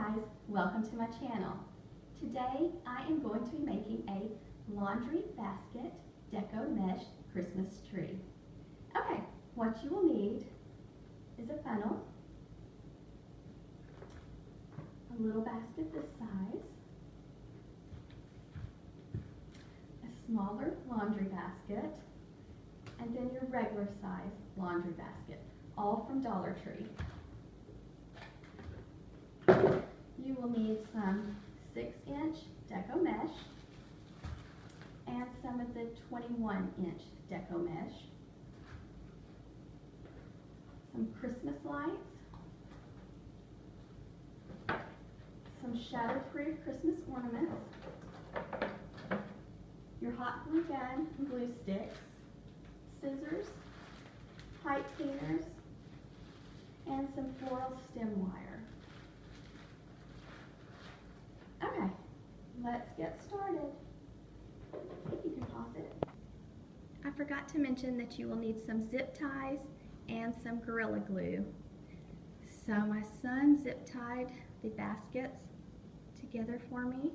guys, welcome to my channel. Today I am going to be making a laundry basket deco mesh Christmas tree. Okay, what you will need is a funnel, a little basket this size, a smaller laundry basket, and then your regular size laundry basket, all from Dollar Tree. You will need some 6-inch deco mesh and some of the 21-inch deco mesh, some Christmas lights, some shatterproof Christmas ornaments, your hot glue gun and glue sticks, scissors, pipe cleaners, and some floral stem wire. Okay, let's get started. You can pause it. I forgot to mention that you will need some zip ties and some Gorilla Glue. So my son zip tied the baskets together for me.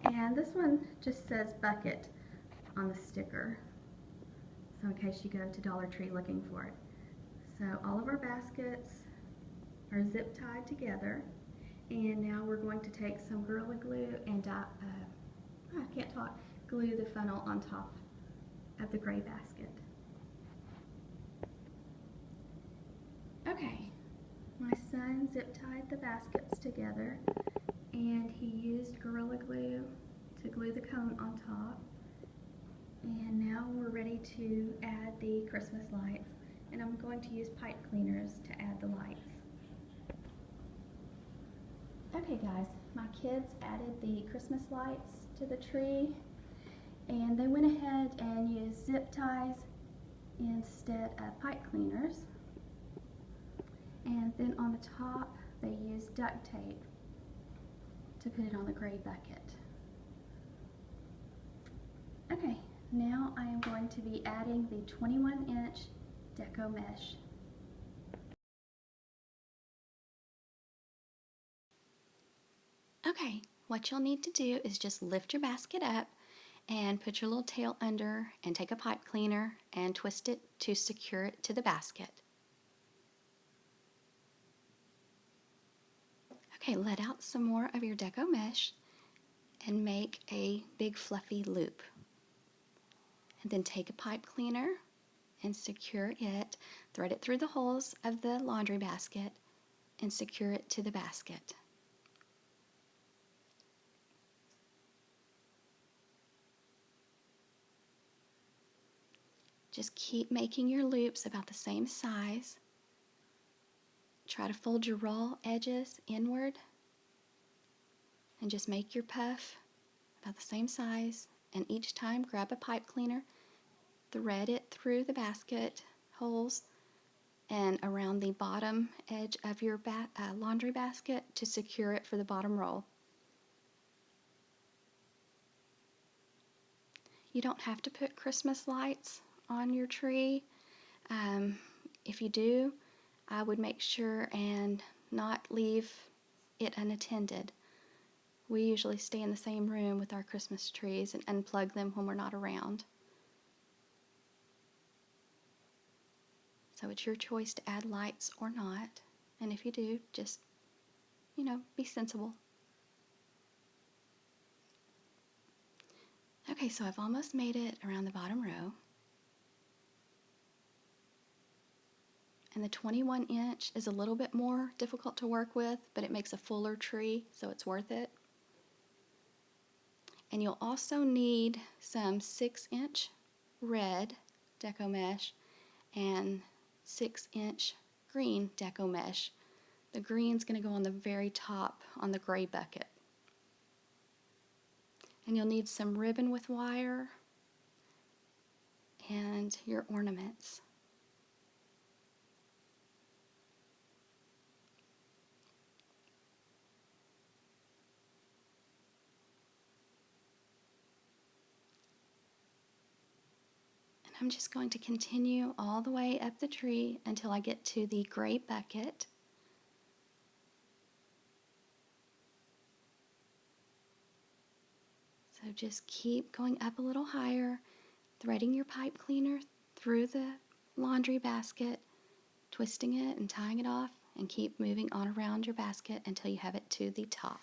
And this one just says bucket on the sticker, so in case you go to Dollar Tree looking for it. So all of our baskets are zip tied together. And now we're going to take some Gorilla Glue and glue the funnel on top of the gray basket. Okay, my son zip tied the baskets together and he used Gorilla Glue to glue the cone on top. And now we're ready to add the Christmas lights, and I'm going to use pipe cleaners to add the lights. Okay guys, my kids added the Christmas lights to the tree, and they went ahead and used zip ties instead of pipe cleaners. And then on the top, they used duct tape to put it on the gray bucket. Okay, now I am going to be adding the 21-inch deco mesh. Okay, what you'll need to do is just lift your basket up and put your little tail under and take a pipe cleaner and twist it to secure it to the basket. Okay, let out some more of your deco mesh and make a big fluffy loop. And then take a pipe cleaner and secure it, thread it through the holes of the laundry basket and secure it to the basket. Just keep making your loops about the same size. Try to fold your raw edges inward and just make your puff about the same size, and each time grab a pipe cleaner, thread it through the basket holes and around the bottom edge of your laundry basket to secure it for the bottom roll. You don't have to put Christmas lights on your tree. If you do, I would make sure and not leave it unattended. We usually stay in the same room with our Christmas trees and unplug them when we're not around. So it's your choice to add lights or not. And if you do, just, be sensible. Okay, so I've almost made it around the bottom row. And the 21-inch is a little bit more difficult to work with, but it makes a fuller tree, so it's worth it. And you'll also need some 6-inch red deco mesh and 6-inch green deco mesh. The green's going to go on the very top on the gray bucket. And you'll need some ribbon with wire and your ornaments. I'm just going to continue all the way up the tree until I get to the gray bucket. just keep going up a little higher, threading your pipe cleaner through the laundry basket, twisting it and tying it off, and keep moving on around your basket until you have it to the top.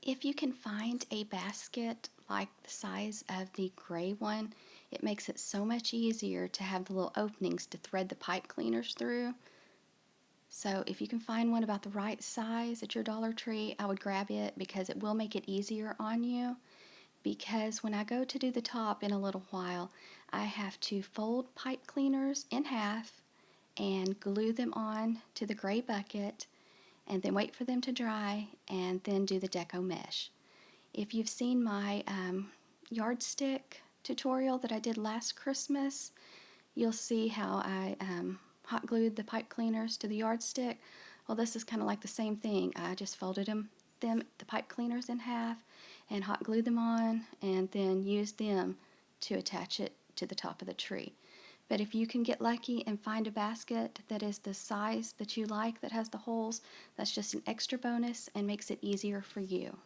If you can find a basket like the size of the gray one, it makes it so much easier to have the little openings to thread the pipe cleaners through. So if you can find one about the right size at your Dollar Tree, I would grab it because it will make it easier on you. Because when I go to do the top in a little while, I have to fold pipe cleaners in half and glue them on to the gray bucket and then wait for them to dry and then do the Deco mesh. If you've seen my yardstick tutorial that I did last Christmas, you'll see how I hot glued the pipe cleaners to the yardstick. Well, this is kind of like the same thing. I just folded the pipe cleaners in half and hot glued them on, and then used them to attach it to the top of the tree. But if you can get lucky and find a basket that is the size that you like, that has the holes, that's just an extra bonus and makes it easier for you.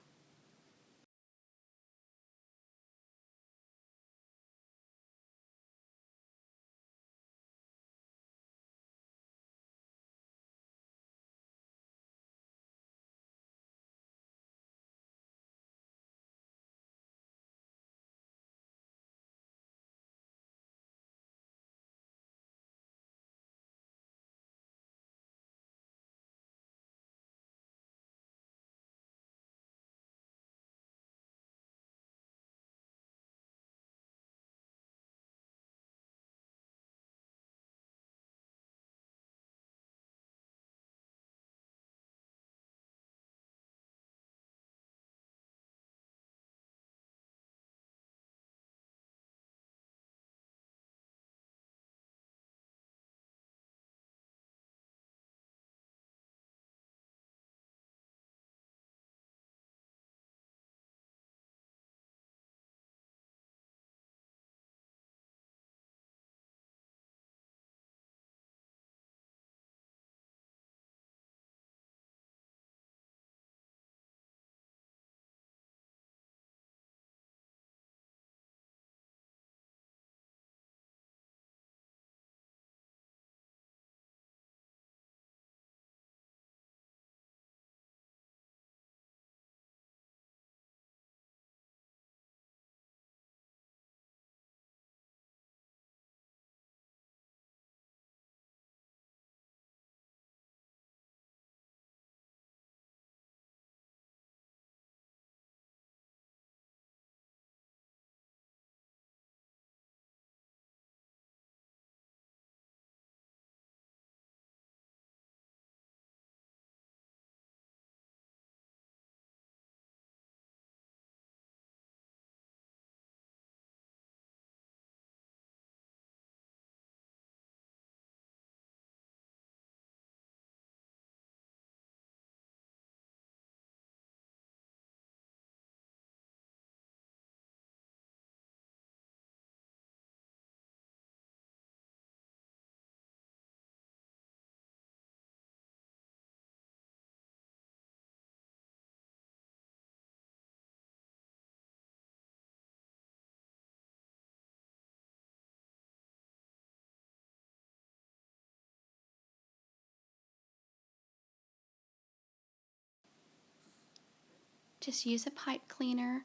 Just use a pipe cleaner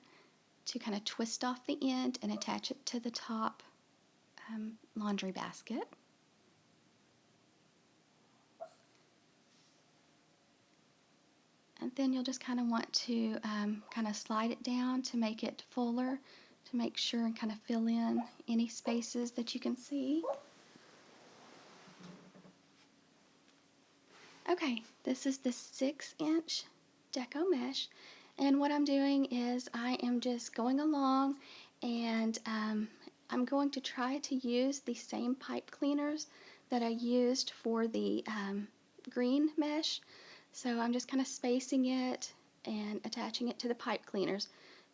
to kind of twist off the end and attach it to the top laundry basket. And then you'll just kind of want to kind of slide it down to make it fuller, to make sure and kind of fill in any spaces that you can see. Okay, this is the 6-inch Deco mesh, and what I'm doing is I am just going along, and I'm going to try to use the same pipe cleaners that I used for the green mesh. So I'm just kind of spacing it and attaching it to the pipe cleaners.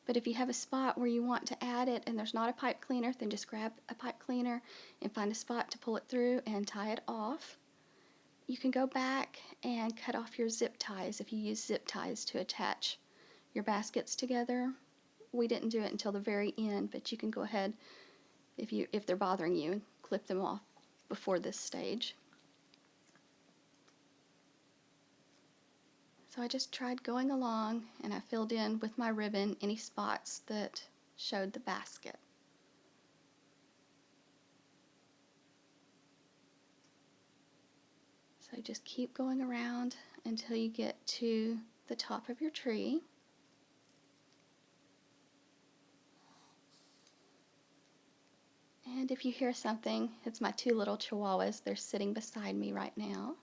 But if you have a spot where you want to add it and there's not a pipe cleaner, then just grab a pipe cleaner and find a spot to pull it through and tie it off. You can go back and cut off your zip ties if you use zip ties to attach your baskets together. We didn't do it until the very end, but you can go ahead if they're bothering you and clip them off before this stage. So I just tried going along, and I filled in with my ribbon any spots that showed the basket. So just keep going around until you get to the top of your tree. And if you hear something, it's my 2 little chihuahuas. They're sitting beside me right now.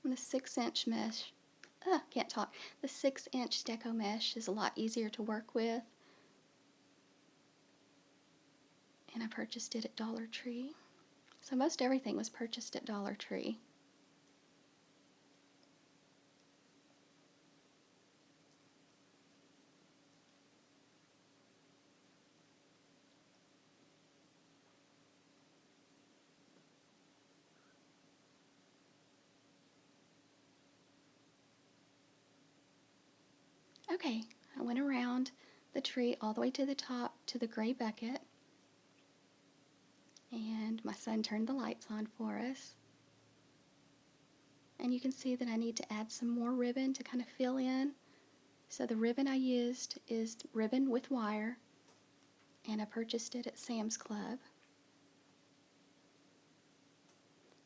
And the 6-inch mesh can't talk. The 6-inch Deco mesh is a lot easier to work with. And I purchased it at Dollar Tree. So most everything was purchased at Dollar Tree. Okay, I went around the tree all the way to the top to the gray bucket. And my son turned the lights on for us. And you can see that I need to add some more ribbon to kind of fill in. So the ribbon I used is ribbon with wire, and I purchased it at Sam's Club.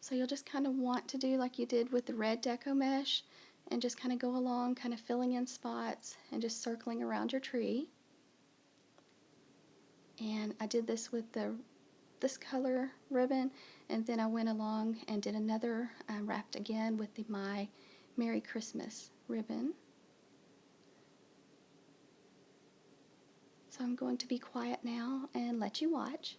So you'll just kind of want to do like you did with the red Deco mesh and just kind of go along, kind of filling in spots and just circling around your tree. And I did this with this color ribbon, and then I went along and did another wrapped again with my Merry Christmas ribbon. So I'm going to be quiet now and let you watch.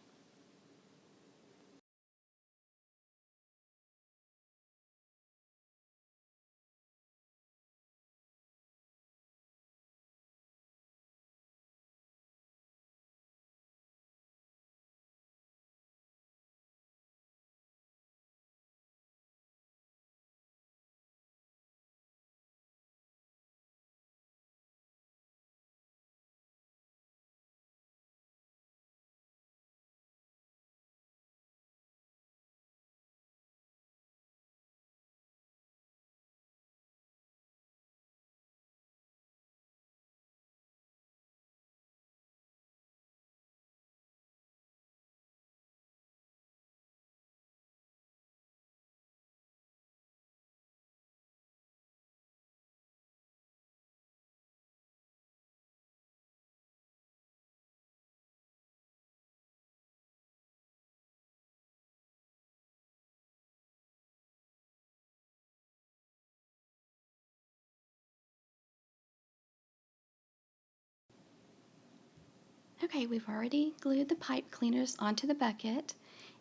Okay, we've already glued the pipe cleaners onto the bucket,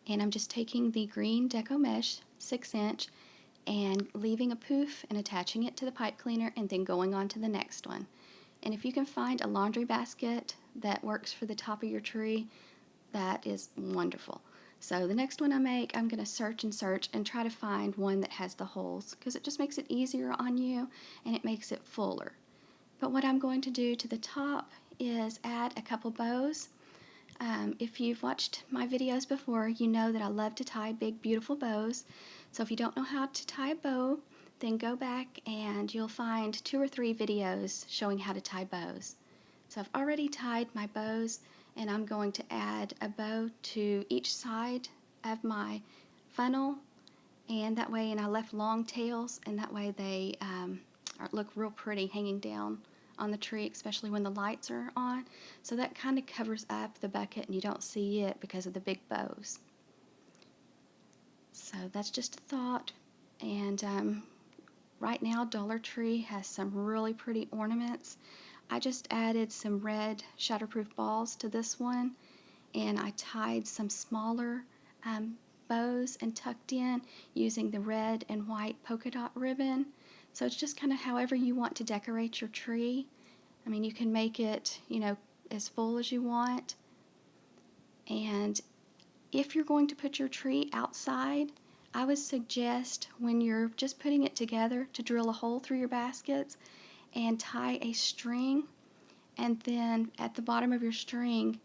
and I'm just taking the green Deco mesh 6-inch and leaving a poof and attaching it to the pipe cleaner and then going on to the next one. And if you can find a laundry basket that works for the top of your tree, that is wonderful. So the next one I make, I'm going to search and try to find one that has the holes, because it just makes it easier on you and it makes it fuller. But what I'm going to do to the top is add a couple bows. If you've watched my videos before, you know that I love to tie big, beautiful bows. So if you don't know how to tie a bow, then go back and you'll find 2 or 3 videos showing how to tie bows. So I've already tied my bows, and I'm going to add a bow to each side of my funnel, and that way, and I left long tails, and that way they look real pretty hanging down on the tree, especially when the lights are on. So that kind of covers up the bucket and you don't see it because of the big bows. So that's just a thought. And right now Dollar Tree has some really pretty ornaments. I just added some red shatterproof balls to this one, and I tied some smaller bows and tucked in using the red and white polka dot ribbon. So it's just kind of however you want to decorate your tree. I mean, you can make it, as full as you want. And if you're going to put your tree outside, I would suggest when you're just putting it together to drill a hole through your baskets and tie a string, and then at the bottom of your string,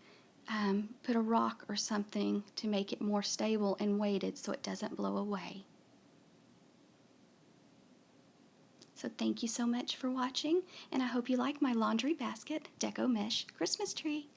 put a rock or something to make it more stable and weighted so it doesn't blow away. So thank you so much for watching, and I hope you like my laundry basket Deco mesh Christmas tree.